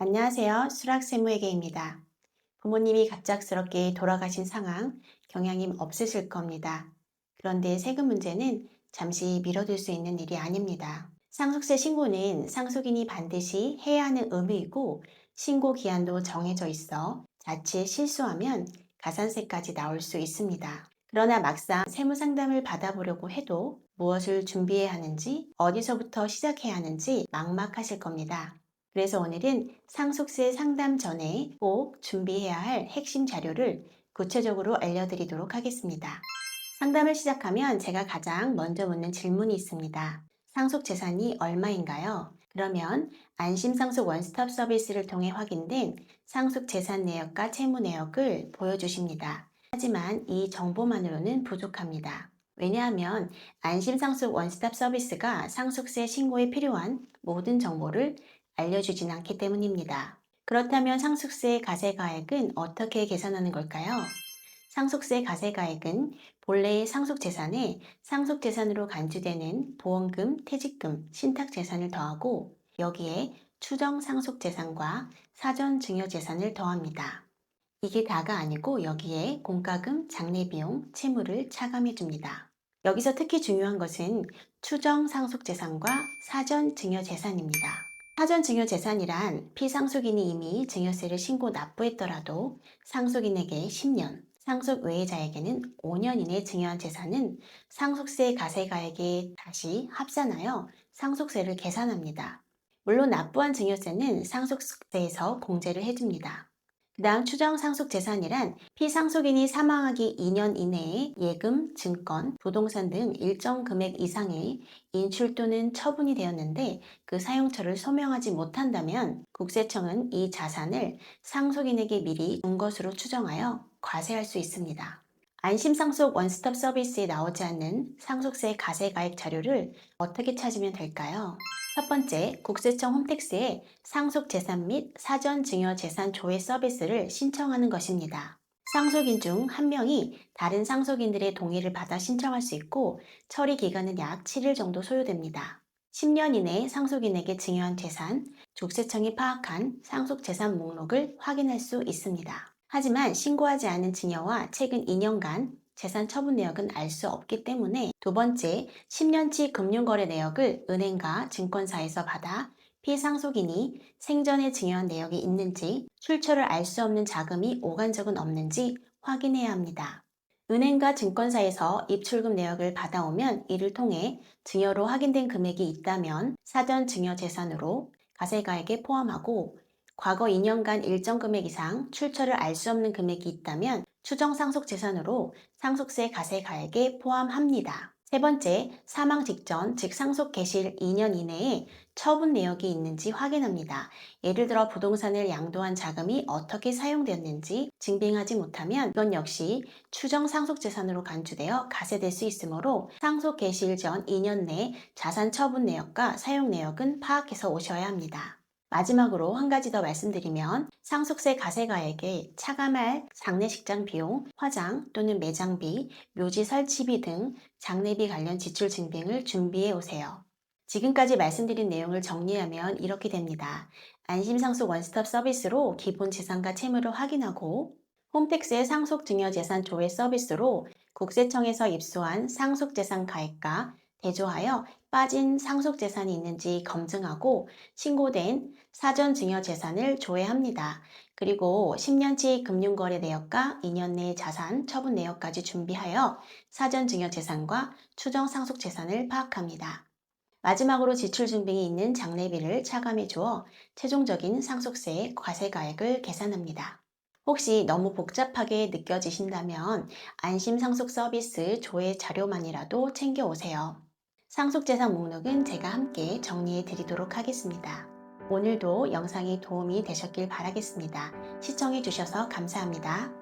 안녕하세요. 수락세무회계입니다. 부모님이 갑작스럽게 돌아가신 상황, 경향임 없으실 겁니다. 그런데 세금 문제는 잠시 미뤄둘 수 있는 일이 아닙니다. 상속세 신고는 상속인이 반드시 해야 하는 의무이고 신고 기한도 정해져 있어 자칫 실수하면 가산세까지 나올 수 있습니다. 그러나 막상 세무 상담을 받아보려고 해도 무엇을 준비해야 하는지, 어디서부터 시작해야 하는지 막막하실 겁니다. 그래서 오늘은 상속세 상담 전에 꼭 준비해야 할 핵심 자료를 구체적으로 알려드리도록 하겠습니다. 상담을 시작하면 제가 가장 먼저 묻는 질문이 있습니다. 상속 재산이 얼마인가요? 그러면 안심상속 원스톱 서비스를 통해 확인된 상속 재산 내역과 채무 내역을 보여주십니다. 하지만 이 정보만으로는 부족합니다. 왜냐하면 안심상속 원스톱 서비스가 상속세 신고에 필요한 모든 정보를 알려주진 않기 때문입니다. 그렇다면 상속세 가세가액은 어떻게 계산하는 걸까요? 상속세 가세가액은 본래의 상속재산에 상속재산으로 간주되는 보험금, 퇴직금, 신탁재산을 더하고 여기에 추정상속재산과 사전증여재산을 더합니다. 이게 다가 아니고 여기에 공과금, 장례비용, 채무를 차감해 줍니다. 여기서 특히 중요한 것은 추정상속재산과 사전증여재산입니다. 사전증여재산이란 피상속인이 이미 증여세를 신고 납부했더라도 상속인에게 10년, 상속 외자에게는 5년 이내 증여한 재산은 상속세 가세가액에 다시 합산하여 상속세를 계산합니다. 물론 납부한 증여세는 상속세에서 공제를 해줍니다. 그 다음 추정상속재산이란 피상속인이 사망하기 2년 이내에 예금, 증권, 부동산 등 일정 금액 이상의 인출 또는 처분이 되었는데 그 사용처를 소명하지 못한다면 국세청은 이 자산을 상속인에게 미리 준 것으로 추정하여 과세할 수 있습니다. 안심상속 원스톱 서비스에 나오지 않는 상속세 가세가액 자료를 어떻게 찾으면 될까요? 첫 번째, 국세청 홈택스에 상속재산 및 사전증여재산 조회 서비스를 신청하는 것입니다. 상속인 중 한 명이 다른 상속인들의 동의를 받아 신청할 수 있고 처리 기간은 약 7일 정도 소요됩니다. 10년 이내에 상속인에게 증여한 재산, 국세청이 파악한 상속재산 목록을 확인할 수 있습니다. 하지만 신고하지 않은 증여와 최근 2년간 재산 처분 내역은 알 수 없기 때문에 두 번째, 10년치 금융거래 내역을 은행과 증권사에서 받아 피상속인이 생전에 증여한 내역이 있는지, 출처를 알 수 없는 자금이 오간 적은 없는지 확인해야 합니다. 은행과 증권사에서 입출금 내역을 받아오면 이를 통해 증여로 확인된 금액이 있다면 사전 증여 재산으로 가세가액에 포함하고 과거 2년간 일정 금액 이상 출처를 알 수 없는 금액이 있다면 추정상속재산으로 상속세 가세가액에 포함합니다. 세 번째, 사망 직전, 즉 상속 개시일 2년 이내에 처분 내역이 있는지 확인합니다. 예를 들어 부동산을 양도한 자금이 어떻게 사용되었는지 증빙하지 못하면 이건 역시 추정상속재산으로 간주되어 가세될 수 있으므로 상속 개시일 전 2년 내 자산 처분 내역과 사용 내역은 파악해서 오셔야 합니다. 마지막으로 한 가지 더 말씀드리면 상속세 가세가액에 차감할 장례식장 비용, 화장 또는 매장비, 묘지 설치비 등 장례비 관련 지출 증빙을 준비해 오세요. 지금까지 말씀드린 내용을 정리하면 이렇게 됩니다. 안심상속 원스톱 서비스로 기본 재산과 채무를 확인하고 홈택스의 상속증여재산 조회 서비스로 국세청에서 입수한 상속재산 가액과 대조하여 빠진 상속재산이 있는지 검증하고 신고된 사전증여재산을 조회합니다. 그리고 10년치 금융거래 내역과 2년 내 자산 처분 내역까지 준비하여 사전증여재산과 추정상속재산을 파악합니다. 마지막으로 지출 증빙이 있는 장례비를 차감해 주어 최종적인 상속세의 과세가액을 계산합니다. 혹시 너무 복잡하게 느껴지신다면 안심상속 서비스 조회 자료만이라도 챙겨오세요. 상속재산 목록은 제가 함께 정리해 드리도록 하겠습니다. 오늘도 영상이 도움이 되셨길 바라겠습니다. 시청해 주셔서 감사합니다.